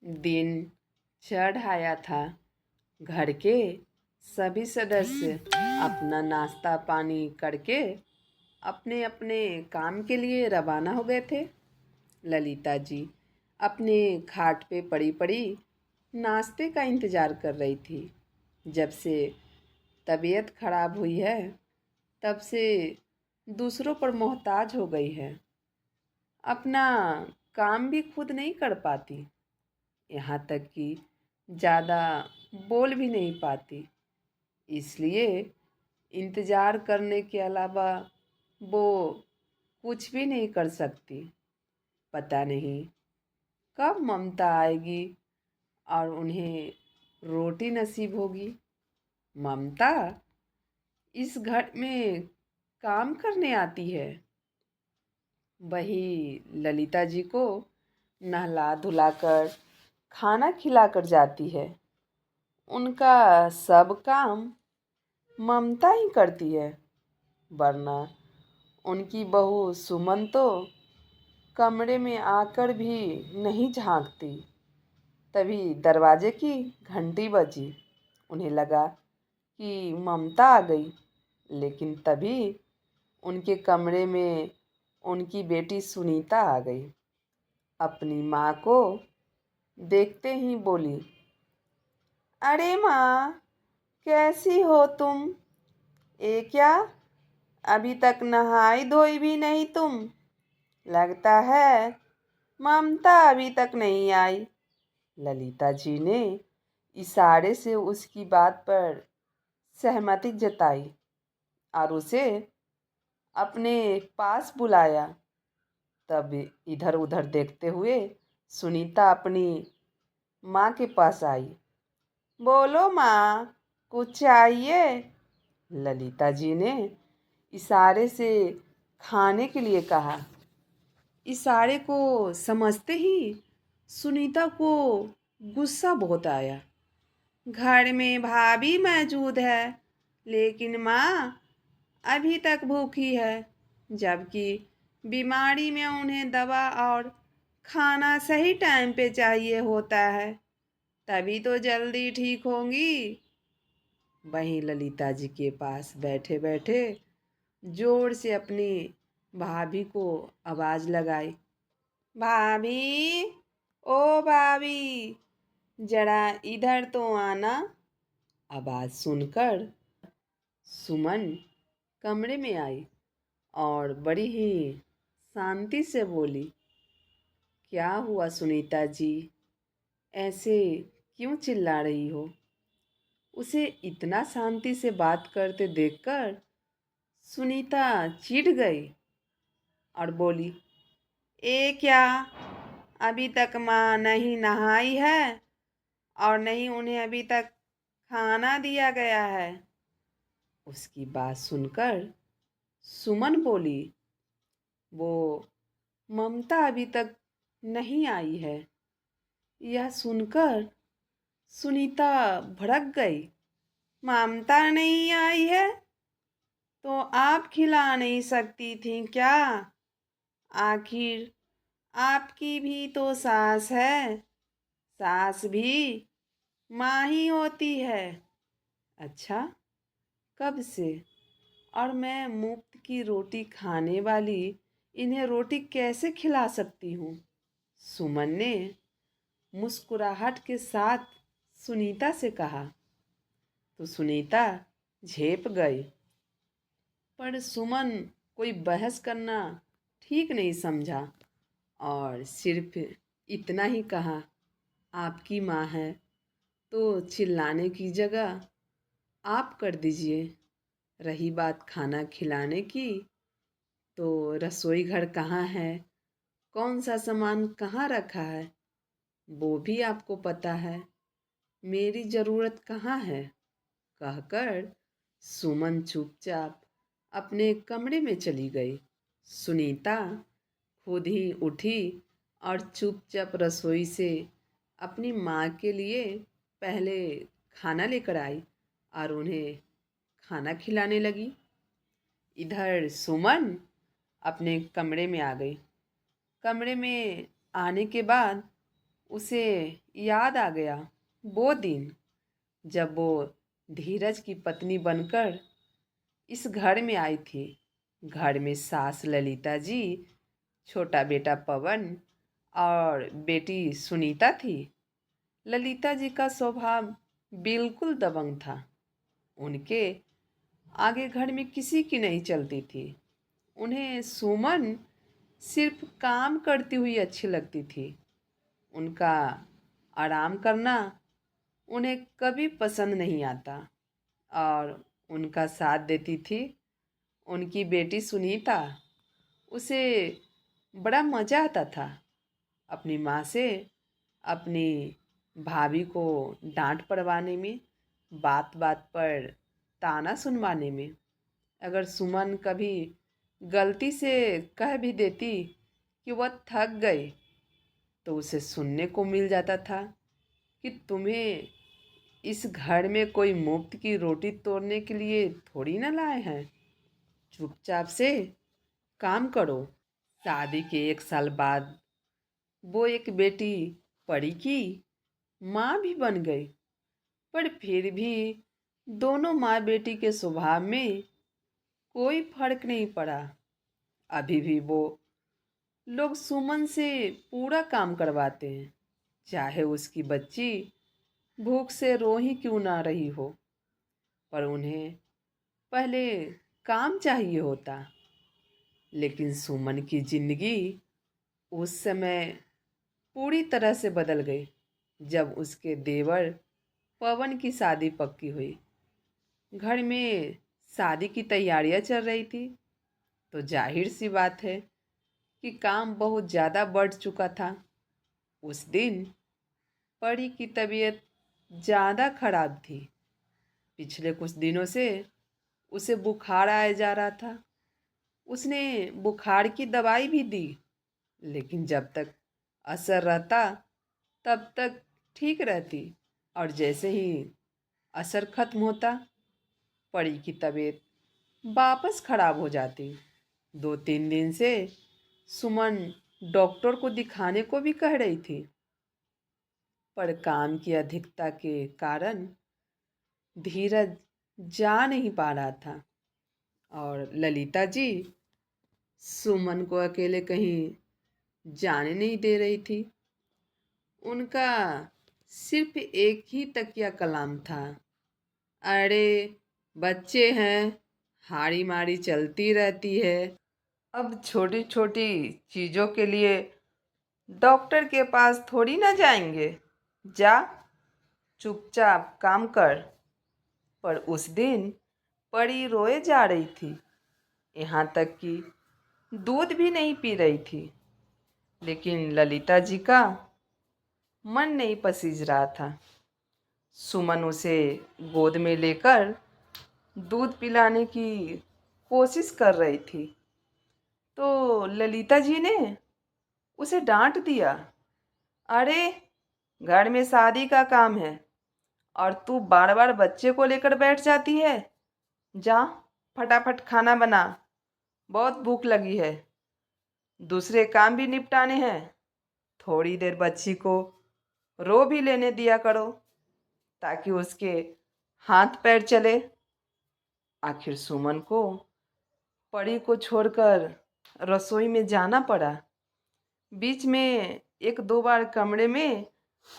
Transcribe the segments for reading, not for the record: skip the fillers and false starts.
दिन चढ़ आया था। घर के सभी सदस्य अपना नाश्ता पानी करके अपने अपने काम के लिए रवाना हो गए थे। ललिता जी अपने खाट पे पड़ी पड़ी नाश्ते का इंतज़ार कर रही थी। जब से तबीयत खराब हुई है तब से दूसरों पर मोहताज हो गई है। अपना काम भी खुद नहीं कर पाती, यहाँ तक कि ज़्यादा बोल भी नहीं पाती। इसलिए इंतज़ार करने के अलावा वो कुछ भी नहीं कर सकती। पता नहीं कब ममता आएगी और उन्हें रोटी नसीब होगी। ममता इस घर में काम करने आती है, वही ललिता जी को नहला धुलाकर खाना खिलाकर जाती है। उनका सब काम ममता ही करती है, वरना उनकी बहू सुमन तो कमरे में आकर भी नहीं झांकती। तभी दरवाजे की घंटी बजी। उन्हें लगा कि ममता आ गई, लेकिन तभी उनके कमरे में उनकी बेटी सुनीता आ गई। अपनी माँ को देखते ही बोली, अरे माँ, कैसी हो तुम? ये क्या, अभी तक नहाई धोई भी नहीं तुम? लगता है ममता अभी तक नहीं आई। ललिता जी ने इशारे से उसकी बात पर सहमति जताई और उसे अपने पास बुलाया। तब इधर उधर देखते हुए सुनीता अपनी माँ के पास आई। बोलो माँ, कुछ चाहिए? ललिता जी ने इशारे से खाने के लिए कहा। इशारे को समझते ही सुनीता को गुस्सा बहुत आया। घर में भाभी मौजूद है, लेकिन माँ अभी तक भूखी है, जबकि बीमारी में उन्हें दवा और खाना सही टाइम पे चाहिए होता है, तभी तो जल्दी ठीक होंगी। वहीं ललिता जी के पास बैठे बैठे जोर से अपनी भाभी को आवाज़ लगाई, भाभी, ओ भाभी, जरा इधर तो आना। आवाज़ सुनकर सुमन कमरे में आई और बड़ी ही शांति से बोली, क्या हुआ सुनीता जी, ऐसे क्यों चिल्ला रही हो? उसे इतना शांति से बात करते देखकर सुनीता चिढ़ गई और बोली, ए क्या, अभी तक माँ नहीं नहाई है और नहीं उन्हें अभी तक खाना दिया गया है? उसकी बात सुनकर सुमन बोली, वो ममता अभी तक नहीं आई है। यह सुनकर सुनीता भड़क गई। ममता नहीं आई है तो आप खिला नहीं सकती थी क्या? आखिर आपकी भी तो सास है, सास भी माँ ही होती है। अच्छा, कब से? और मैं मुफ्त की रोटी खाने वाली इन्हें रोटी कैसे खिला सकती हूँ? सुमन ने मुस्कुराहट के साथ सुनीता से कहा। तो सुनीता झेप गई, पर सुमन कोई बहस करना ठीक नहीं समझा और सिर्फ इतना ही कहा, आपकी माँ है तो चिल्लाने की जगह आप कर दीजिए। रही बात खाना खिलाने की, तो रसोई घर कहाँ है, कौन सा सामान कहाँ रखा है, वो भी आपको पता है। मेरी ज़रूरत कहाँ है? कहकर सुमन चुपचाप अपने कमरे में चली गई। सुनीता खुद ही उठी और चुपचाप रसोई से अपनी माँ के लिए पहले खाना लेकर आई और उन्हें खाना खिलाने लगी। इधर सुमन अपने कमरे में आ गई। कमरे में आने के बाद उसे याद आ गया वो दिन जब वो धीरज की पत्नी बनकर इस घर में आई थी। घर में सास ललिता जी, छोटा बेटा पवन और बेटी सुनीता थी। ललिता जी का स्वभाव बिल्कुल दबंग था। उनके आगे घर में किसी की नहीं चलती थी। उन्हें सुमन सिर्फ काम करती हुई अच्छी लगती थी। उनका आराम करना उन्हें कभी पसंद नहीं आता और उनका साथ देती थी उनकी बेटी सुनीता। उसे बड़ा मज़ा आता था अपनी माँ से अपनी भाभी को डांट पड़वाने में, बात बात पर ताना सुनवाने में। अगर सुमन कभी गलती से कह भी देती कि वह थक गई तो उसे सुनने को मिल जाता था कि तुम्हें इस घर में कोई मुफ्त की रोटी तोड़ने के लिए थोड़ी ना लाए हैं, चुपचाप से काम करो। शादी के 1 साल बाद वो एक बेटी परी की माँ भी बन गई, पर फिर भी दोनों माँ बेटी के स्वभाव में कोई फर्क नहीं पड़ा। अभी भी वो लोग सुमन से पूरा काम करवाते हैं, चाहे उसकी बच्ची भूख से रो ही क्यों ना रही हो। पर उन्हें पहले काम चाहिए होता। लेकिन सुमन की जिंदगी उस समय पूरी तरह से बदल गई जब उसके देवर पवन की शादी पक्की हुई। घर में शादी की तैयारियां चल रही थी, तो जाहिर सी बात है कि काम बहुत ज़्यादा बढ़ चुका था। उस दिन परी की तबीयत ज़्यादा खराब थी। पिछले कुछ दिनों से उसे बुखार आया जा रहा था। उसने बुखार की दवाई भी दी, लेकिन जब तक असर रहता तब तक ठीक रहती, और जैसे ही असर खत्म होता परी की तबीयत वापस खराब हो जाती। 2-3 दिन से सुमन डॉक्टर को दिखाने को भी कह रही थी, पर काम की अधिकता के कारण धीरज जा नहीं पा रहा था। और ललिता जी सुमन को अकेले कहीं जाने नहीं दे रही थी। उनका सिर्फ एक ही तकिया कलाम था। अरे बच्चे हैं, हाड़ी मारी चलती रहती है। अब छोटी छोटी चीज़ों के लिए डॉक्टर के पास थोड़ी ना जाएंगे। जा, चुपचाप काम कर। पर उस दिन परी रोए जा रही थी, यहाँ तक कि दूध भी नहीं पी रही थी। लेकिन ललिता जी का मन नहीं पसीज रहा था। सुमन उसे गोद में लेकर दूध पिलाने की कोशिश कर रही थी, तो ललिता जी ने उसे डांट दिया। अरे घर में शादी का काम है और तू बार बार बच्चे को लेकर बैठ जाती है। जा, फटाफट खाना बना, बहुत भूख लगी है। दूसरे काम भी निपटाने हैं। थोड़ी देर बच्ची को रो भी लेने दिया करो ताकि उसके हाथ पैर चले। आखिर सुमन को परी को छोड़कर रसोई में जाना पड़ा। बीच में 1-2 बार कमरे में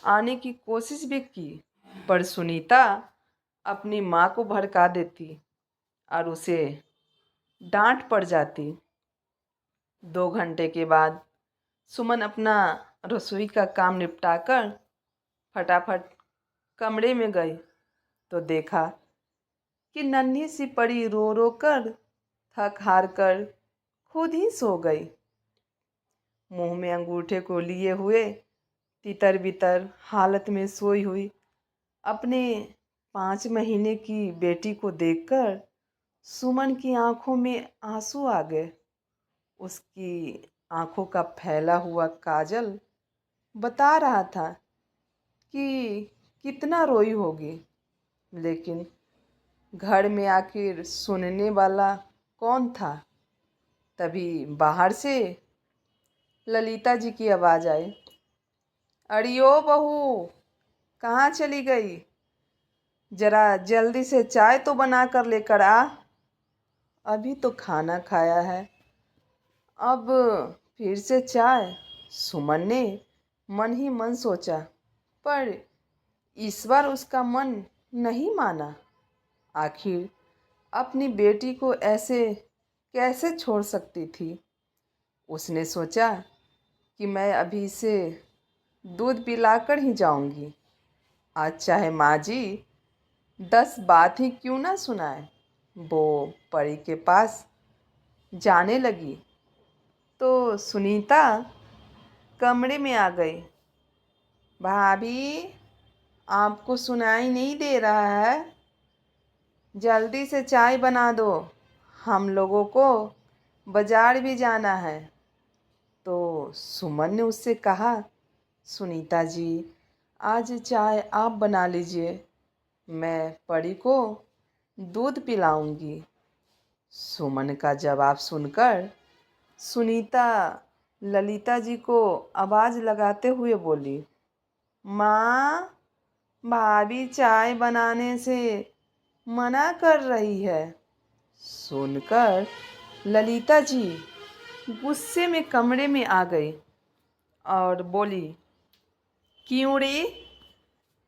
आने की कोशिश भी की, पर सुनीता अपनी माँ को भड़का देती और उसे डांट पड़ जाती। 2 घंटे के बाद सुमन अपना रसोई का काम निपटाकर फटाफट कमरे में गई, तो देखा कि नन्ही सी परी रो रो कर थक हार कर खुद ही सो गई, मुंह में अंगूठे को लिए हुए तितर बितर हालत में सोई हुई। अपने 5 महीने की बेटी को देखकर सुमन की आंखों में आंसू आ गए। उसकी आंखों का फैला हुआ काजल बता रहा था कि कितना रोई होगी। लेकिन घर में आखिर सुनने वाला कौन था। तभी बाहर से ललिता जी की आवाज़ आई। अरे ओ बहू, कहाँ चली गई? जरा जल्दी से चाय तो बना कर लेकर आ। अभी तो खाना खाया है, अब फिर से चाय? सुमन ने मन ही मन सोचा, पर इस बार उसका मन नहीं माना। आखिर अपनी बेटी को ऐसे कैसे छोड़ सकती थी। उसने सोचा कि मैं अभी से दूध पिलाकर ही जाऊंगी। आज चाहे माँ जी 10 बात ही क्यों ना सुनाए। वो परी के पास जाने लगी तो सुनीता कमरे में आ गई। भाभी, आपको सुनाई नहीं दे रहा है? जल्दी से चाय बना दो, हम लोगों को बाजार भी जाना है। तो सुमन ने उससे कहा, सुनीता जी, आज चाय आप बना लीजिए, मैं परी को दूध पिलाऊंगी। सुमन का जवाब सुनकर सुनीता ललिता जी को आवाज़ लगाते हुए बोली, माँ, भाभी चाय बनाने से मना कर रही है। सुनकर ललिता जी गुस्से में कमरे में आ गई और बोली, क्यों रे,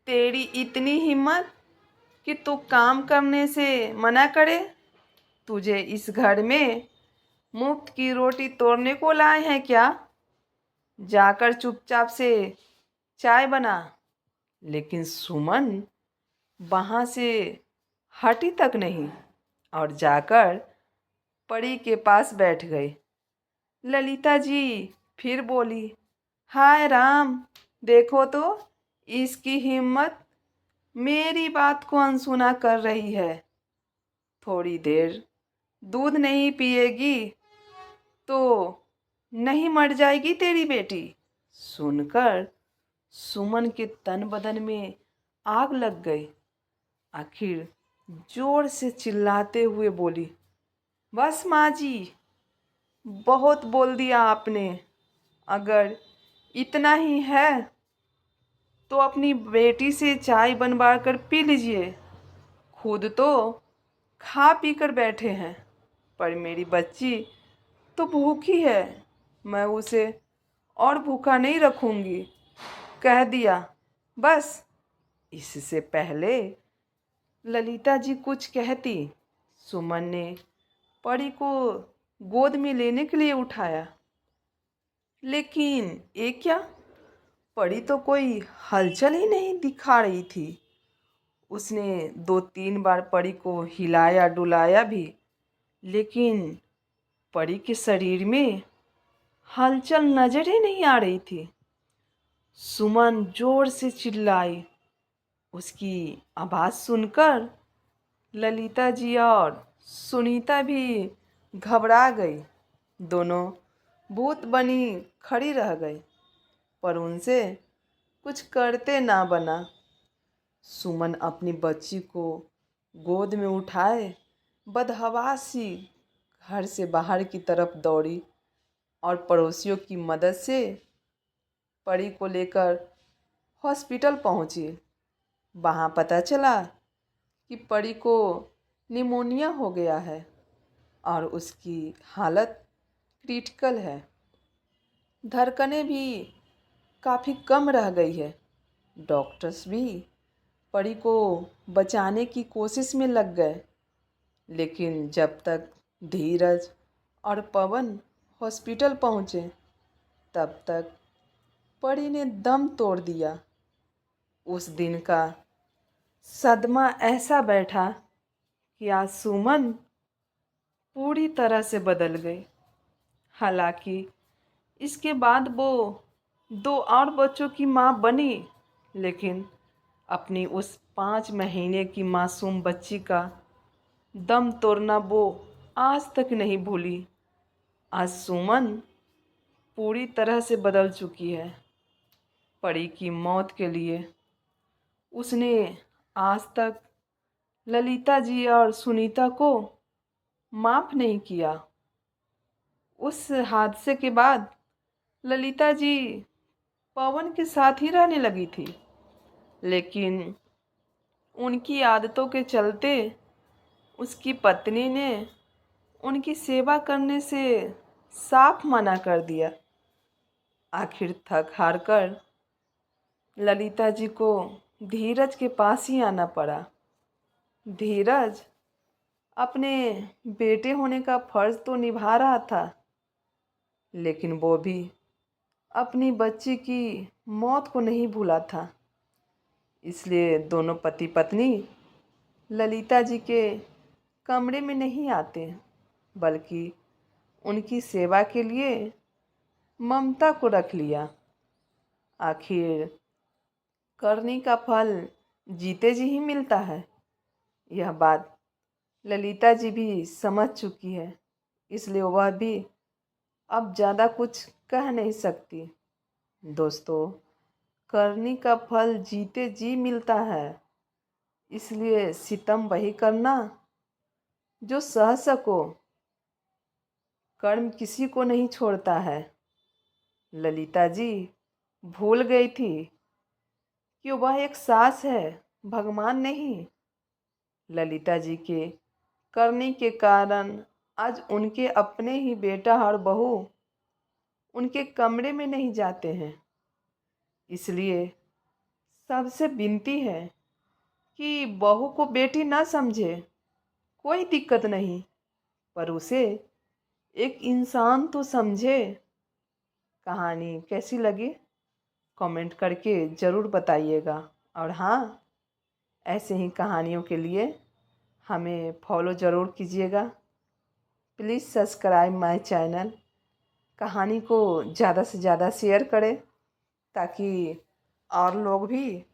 तेरी इतनी हिम्मत कि तू काम करने से मना करे? तुझे इस घर में मुफ्त की रोटी तोड़ने को लाए हैं क्या? जाकर चुपचाप से चाय बना। लेकिन सुमन वहाँ से हटी तक नहीं और जाकर परी के पास बैठ गई। ललिता जी फिर बोली, हाय राम, देखो तो इसकी हिम्मत, मेरी बात को अनसुना कर रही है। थोड़ी देर दूध नहीं पिएगी तो नहीं मर जाएगी तेरी बेटी? सुनकर सुमन के तन बदन में आग लग गई। आखिर जोर से चिल्लाते हुए बोली, बस माँ जी, बहुत बोल दिया आपने। अगर इतना ही है तो अपनी बेटी से चाय बनवा कर पी लीजिए। खुद तो खा पी कर बैठे हैं, पर मेरी बच्ची तो भूखी है, मैं उसे और भूखा नहीं रखूंगी। कह दिया। बस। इससे पहले ललिता जी कुछ कहती, सुमन ने परी को गोद में लेने के लिए उठाया। लेकिन ये क्या, परी तो कोई हलचल ही नहीं दिखा रही थी। उसने 2-3 बार परी को हिलाया डुलाया भी, लेकिन परी के शरीर में हलचल नजर ही नहीं आ रही थी। सुमन जोर से चिल्लाई। उसकी आवाज़ सुनकर ललिता जी और सुनीता भी घबरा गई। दोनों भूत बनी खड़ी रह गई, पर उनसे कुछ करते ना बना। सुमन अपनी बच्ची को गोद में उठाए बदहवासी घर से बाहर की तरफ दौड़ी और पड़ोसियों की मदद से परी को लेकर हॉस्पिटल पहुंची। वहाँ पता चला कि परी को निमोनिया हो गया है और उसकी हालत क्रिटिकल है। धड़कनें भी काफ़ी कम रह गई है। डॉक्टर्स भी परी को बचाने की कोशिश में लग गए, लेकिन जब तक धीरज और पवन हॉस्पिटल पहुँचे तब तक परी ने दम तोड़ दिया। उस दिन का सदमा ऐसा बैठा कि आज सुमन पूरी तरह से बदल गई। हालांकि इसके बाद वो 2 और बच्चों की माँ बनी, लेकिन अपनी उस 5 महीने की मासूम बच्ची का दम तोड़ना वो आज तक नहीं भूली। आज सुमन पूरी तरह से बदल चुकी है। परी की मौत के लिए उसने आज तक ललिता जी और सुनीता को माफ़ नहीं किया। उस हादसे के बाद ललिता जी पवन के साथ ही रहने लगी थी, लेकिन उनकी आदतों के चलते उसकी पत्नी ने उनकी सेवा करने से साफ मना कर दिया। आखिर थक हार कर ललिता जी को धीरज के पास ही आना पड़ा। धीरज अपने बेटे होने का फर्ज तो निभा रहा था, लेकिन वो भी अपनी बच्ची की मौत को नहीं भूला था। इसलिए दोनों पति पत्नी ललिता जी के कमरे में नहीं आते, बल्कि उनकी सेवा के लिए ममता को रख लिया। आखिर करनी का फल जीते जी ही मिलता है, यह बात ललिता जी भी समझ चुकी है। इसलिए वह भी अब ज़्यादा कुछ कह नहीं सकती। दोस्तों, करनी का फल जीते जी मिलता है, इसलिए सितम वही करना जो सह सको। कर्म किसी को नहीं छोड़ता है। ललिता जी भूल गई थी कि वह एक सास है, भगवान नहीं। ललिता जी के करने के कारण आज उनके अपने ही बेटा और बहू उनके कमरे में नहीं जाते हैं। इसलिए सबसे विनती है कि बहू को बेटी ना समझे, कोई दिक्कत नहीं, पर उसे एक इंसान तो समझे। कहानी कैसी लगी कमेंट करके ज़रूर बताइएगा। और हाँ, ऐसे ही कहानियों के लिए हमें फॉलो ज़रूर कीजिएगा। Please subscribe my channel. कहानी को ज़्यादा से ज़्यादा शेयर करें ताकि और लोग भी